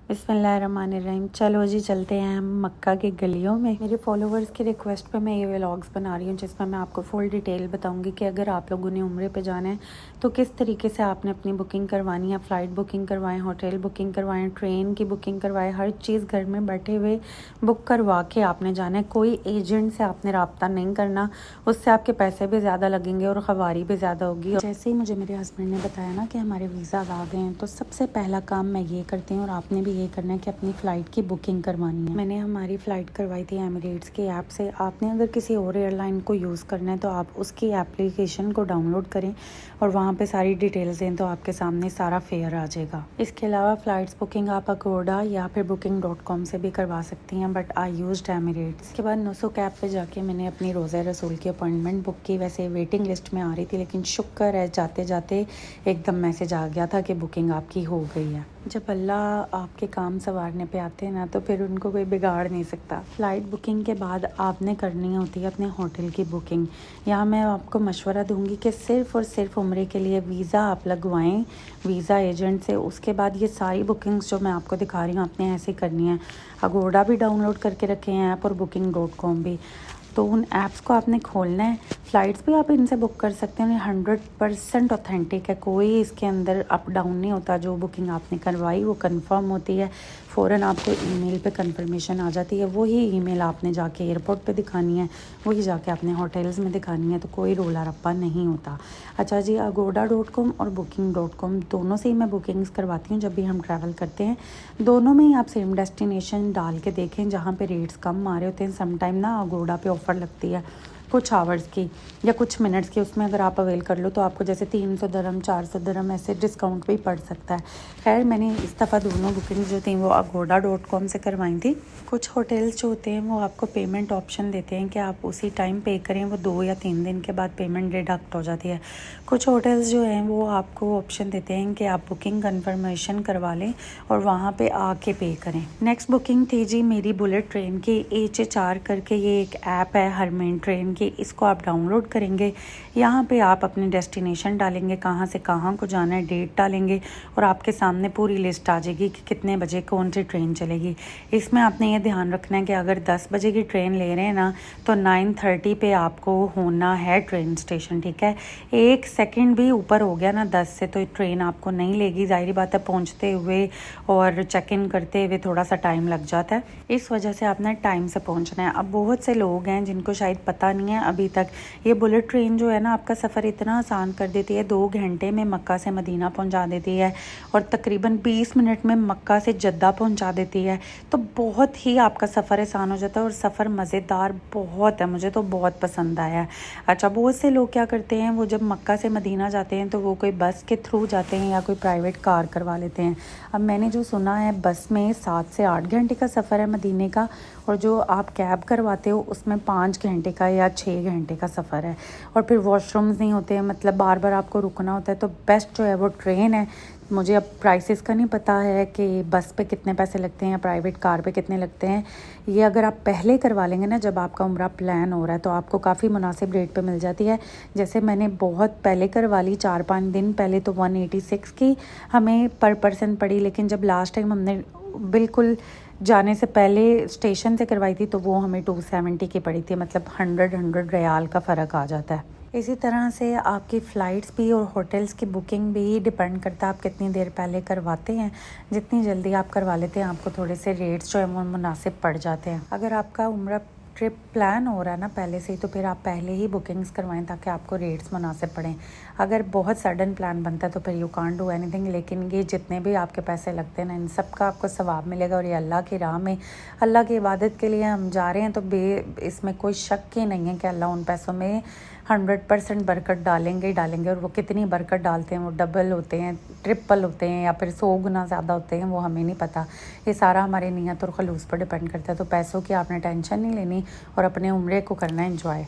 बिस्मिल्लाहिर्रहमानिर्रहीम। चलो जी चलते हैं हम मक्का की गलियों में। मेरे फॉलोवर्स की रिक्वेस्ट पे मैं ये व्लॉग्स बना रही हूँ जिसमें मैं आपको फुल डिटेल बताऊंगी कि अगर आप लोगों ने उम्रे पे जाना है तो किस तरीके से आपने अपनी बुकिंग करवानी है। फ़्लाइट बुकिंग करवाएं, होटल बुकिंग करवाएं, ट्रेन की बुकिंग करवाएं, हर चीज़ घर में बैठे हुए बुक करवा के आपने जाना है। कोई एजेंट से आपने रब्ता नहीं करना, उससे आपके पैसे भी ज़्यादा लगेंगे और ख़वारी भी ज़्यादा होगी। जैसे ही मुझे मेरे हस्बैंड ने बताया ना कि हमारे वीज़ा आ गए हैं तो सबसे पहला काम मैं ये करती हूँ और आपने भी ये करना है कि अपनी फ़्लाइट की बुकिंग करवानी है। मैंने हमारी फ़्लाइट करवाई थी एमिरेट्स के ऐप से। आपने अगर किसी और एयरलाइन को यूज़ करना है तो आप उसकी एप्लीकेशन को डाउनलोड करें और वहाँ पे सारी डिटेल्स दें तो आपके सामने सारा फेयर आ जाएगा। इसके अलावा फ़्लाइट्स बुकिंग आप अकोडा या फिर booking.com से भी करवा सकती हैं, बट आई यूज्ड एमिरेट्स। इसके बाद नोसो कैब पे जाके मैंने अपनी रोज़ा रसूल की अपॉइंटमेंट बुक की। वैसे वेटिंग लिस्ट में आ रही थी लेकिन शुक्र है जाते जाते एकदम मैसेज आ गया था कि बुकिंग आपकी हो गई है। जब अल्लाह आपके काम संवारने पे आते हैं ना तो फिर उनको कोई बिगाड़ नहीं सकता। फ़्लाइट बुकिंग के बाद आपने करनी होती है अपने होटल की बुकिंग। यहाँ मैं आपको मशवरा दूंगी कि सिर्फ़ और सिर्फ उम्रे के लिए वीज़ा आप लगवाएं वीज़ा एजेंट से। उसके बाद ये सारी बुकिंग्स जो मैं आपको दिखा रही हूँ आपने ऐसे करनी है। अगोडा भी डाउनलोड करके रखे हैं ऐप और booking.com भी, तो उन ऐप्स को आपने खोलना है। फ़्लाइट्स भी आप इनसे बुक कर सकते हैं, 100% ऑथेंटिक है, कोई इसके अंदर अप डाउन नहीं होता। जो बुकिंग आपने करवाई वो कंफर्म होती है, फ़ौरन आपको ईमेल पे कंफर्मेशन आ जाती है। वही ईमेल आपने जाके एयरपोर्ट पे दिखानी है, वही जाके अपने होटल्स में दिखानी है, तो कोई रोला रप्पा नहीं होता। अच्छा जी, agoda.com और booking.com दोनों से ही मैं बुकिंग्स करवाती हूँ जब भी हम ट्रैवल करते हैं। दोनों में ही आप सेम डेस्टिनेशन डाल के देखें जहाँ पे रेट्स कम आ रहे होते हैं। समटाइम ना अगोडा पे ऑफ़र लगती है कुछ आवर्स की या कुछ मिनट्स की, उसमें अगर आप अवेल कर लो तो आपको जैसे 300 दरम 400 दरम ऐसे डिस्काउंट भी पड़ सकता है। खैर मैंने इस दफ़ा दोनों बुकिंग जो थी वो agoda.com से करवाई थी। कुछ होटल्स जो होते हैं वो आपको पेमेंट ऑप्शन देते हैं कि आप उसी टाइम पे करें, वो 2 या 3 दिन के बाद पेमेंट डिडक्ट हो जाती है। कुछ होटल्स जो हैं वो आपको ऑप्शन देते हैं कि आप बुकिंग कन्फर्मेशन करवा लें और वहाँ पे आके पे करें। नेक्स्ट बुकिंग थी जी मेरी बुलेट ट्रेन की। HHR करके ये एक ऐप है हरमेन ट्रेन की, इसको आप डाउनलोड करेंगे। यहाँ पे आप अपनी डेस्टिनेशन डालेंगे, कहाँ से कहाँ को जाना है, डेट डालेंगे और आपके सामने पूरी लिस्ट आ जाएगी कि कितने बजे कौन सी ट्रेन चलेगी। इसमें आपने ये ध्यान रखना है कि अगर 10 बजे की ट्रेन ले रहे हैं ना तो 9:30 पे आपको होना है ट्रेन स्टेशन, ठीक है। 1 सेकंड भी ऊपर हो गया ना 10 से तो ट्रेन आपको नहीं लेगी। ज़ाहिर बात है पहुँचते हुए और चेक इन करते हुए थोड़ा सा टाइम लग जाता है, इस वजह से आपने टाइम से पहुँचना है। अब बहुत से लोग हैं जिनको शायद पता नहीं है अभी तक, ये बुलेट ट्रेन जो है ना आपका सफ़र इतना आसान कर देती है। 2 घंटे में मक्का से मदीना पहुंचा देती है और तकरीबन 20 मिनट में मक्का से जद्दा पहुंचा देती है। तो बहुत ही आपका सफ़र आसान हो जाता है और सफ़र मज़ेदार बहुत है, मुझे तो बहुत पसंद आया है। अच्छा, बहुत से लोग क्या करते हैं वो जब मक्का से मदीना जाते हैं तो वो कोई बस के थ्रू जाते हैं या कोई प्राइवेट कार करवा लेते हैं। अब मैंने जो सुना है बस में 7 से 8 घंटे का सफ़र है मदीने का, और जो आप कैब करवाते हो उसमें 5 घंटे का या 6 घंटे का सफ़र है। और फिर वॉशरूम्स नहीं होते हैं, मतलब बार बार आपको रुकना होता है। तो बेस्ट जो है वो ट्रेन है। मुझे अब प्राइसेस का नहीं पता है कि बस पे कितने पैसे लगते हैं या प्राइवेट कार पे कितने लगते हैं। ये अगर आप पहले करवा लेंगे ना जब आपका उम्रा प्लान हो रहा है तो आपको काफ़ी मुनासिब रेट पे मिल जाती है। जैसे मैंने बहुत पहले करवा ली, 4-5 दिन पहले, तो 186 की हमें पर पर्सन पड़ी। लेकिन जब लास्ट टाइम हमने बिल्कुल जाने से पहले स्टेशन से करवाई थी तो वो हमें 270 की पड़ी थी, मतलब 100 रियाल का फ़र्क आ जाता है। इसी तरह से आपकी फ़्लाइट्स भी और होटल्स की बुकिंग भी डिपेंड करता है आप कितनी देर पहले करवाते हैं। जितनी जल्दी आप करवा लेते हैं आपको थोड़े से रेट्स जो है वो मुनासिब पड़ जाते हैं। अगर आपका उम्रा ट्रिप प्लान हो रहा है ना पहले से ही तो फिर आप पहले ही बुकिंग्स करवाएं ताकि आपको रेट्स मुनासिब पड़ें। अगर बहुत सडन प्लान बनता है तो फिर यू कांट डू एनीथिंग। लेकिन ये जितने भी आपके पैसे लगते हैं ना इन सब का आपको सवाब मिलेगा और ये अल्लाह की राह में, अल्लाह की इबादत के लिए हम जा रहे हैं तो इसमें कोई शक ही नहीं है कि अल्लाह उन पैसों में 100% बरकत डालेंगे ही डालेंगे। और वो कितनी बरकत डालते हैं, वो डबल होते हैं, ट्रिपल होते हैं या फिर 100 गुना ज़्यादा होते हैं, वो हमें नहीं पता। ये सारा हमारी नीयत और खलूस पर डिपेंड करता है। तो पैसों की आपने टेंशन नहीं लेनी और अपने उम्रे को करना है एंजॉय।